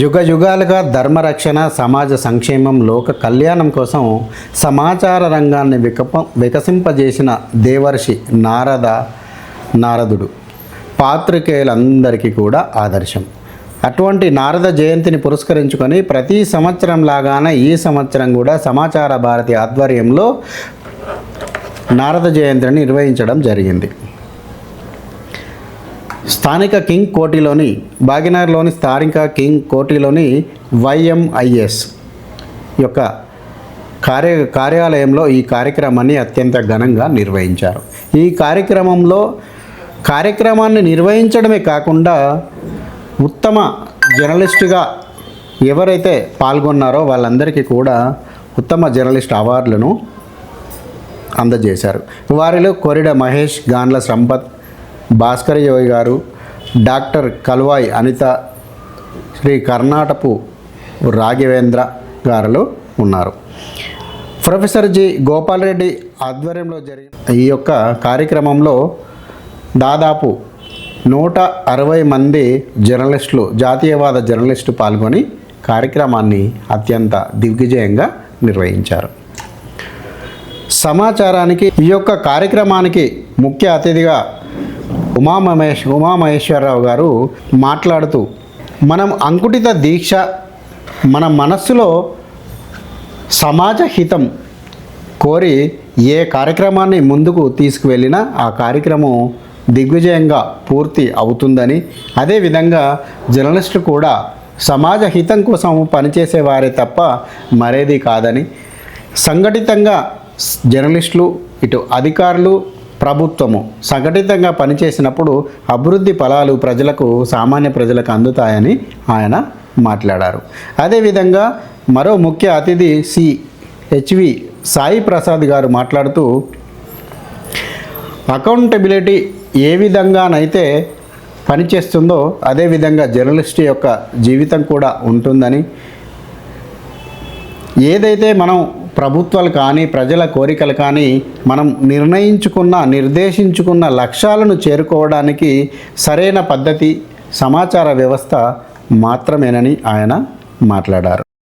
యుగాలుగా ధర్మరక్షణ, సమాజ సంక్షేమం, లోక కళ్యాణం కోసం సమాచార రంగాన్ని వికసింపజేసిన దేవర్షి నారదుడు పాత్రికేయులందరికీ కూడా ఆదర్శం. అటువంటి నారద జయంతిని పురస్కరించుకొని ప్రతి సంవత్సరం లాగానే ఈ సంవత్సరం కూడా సమాచార భారతి ఆధ్వర్యంలో నారద జయంతిని నిర్వహించడం జరిగింది. స్థానిక కింగ్ కోటిలోని భాగ్యనగర్లోని స్థానిక కింగ్ కోటిలోని YMIS యొక్క కార్యాలయంలో ఈ కార్యక్రమాన్ని అత్యంత ఘనంగా నిర్వహించారు. ఈ కార్యక్రమాన్ని నిర్వహించడమే కాకుండా ఉత్తమ జర్నలిస్టుగా ఎవరైతే పాల్గొన్నారో వాళ్ళందరికీ కూడా ఉత్తమ జర్నలిస్ట్ అవార్డులను అందజేశారు. వారిలో కొరిడ మహేష్, గాన్ల సంపత్, భాస్కర్ యోగి గారు, డాక్టర్ కల్వాయి అనిత, శ్రీ కర్ణాటపు రాఘవేంద్ర గారులు ఉన్నారు. ప్రొఫెసర్ జి గోపాల్ రెడ్డి ఆధ్వర్యంలో జరిగిన ఈ యొక్క కార్యక్రమంలో దాదాపు 160 మంది జర్నలిస్టులు, జాతీయవాద జర్నలిస్టు పాల్గొని కార్యక్రమాన్ని అత్యంత దిగ్విజయంగా నిర్వహించారు. సమాచారానికి ఈ యొక్క కార్యక్రమానికి ముఖ్య అతిథిగా ఉమామహేశ్వరరావు గారు మాట్లాడుతూ, మనం అంకుటిత దీక్ష, మన మనస్సులో సమాజ హితం కోరి ఏ కార్యక్రమాన్ని ముందుకు తీసుకువెళ్ళినా ఆ కార్యక్రమం దిగ్విజయంగా పూర్తి అవుతుందని, అదేవిధంగా జర్నలిస్టులు కూడా సమాజ హితం కోసం పనిచేసేవారే తప్ప మరేది కాదని, సంఘటితంగా జర్నలిస్టులు, ఇటు అధికారులు, ప్రభుత్వము సంఘటితంగా పనిచేసినప్పుడు అభివృద్ధి ఫలాలు సామాన్య ప్రజలకు అందుతాయని ఆయన మాట్లాడారు. అదేవిధంగా మరో ముఖ్య అతిథి HV సాయి ప్రసాద్ గారు మాట్లాడుతూ, అకౌంటబిలిటీ ఏ విధంగానైతే పనిచేస్తుందో అదేవిధంగా జర్నలిస్ట్ యొక్క జీవితం కూడా ఉంటుందని, ఏదైతే మనం ప్రభుత్వాలు కానీ ప్రజల కోరికలు కానీ మనం నిర్దేశించుకున్న లక్ష్యాలను చేరుకోవడానికి సరైన పద్ధతి సమాచార వ్యవస్థ మాత్రమేనని ఆయన మాట్లాడారు.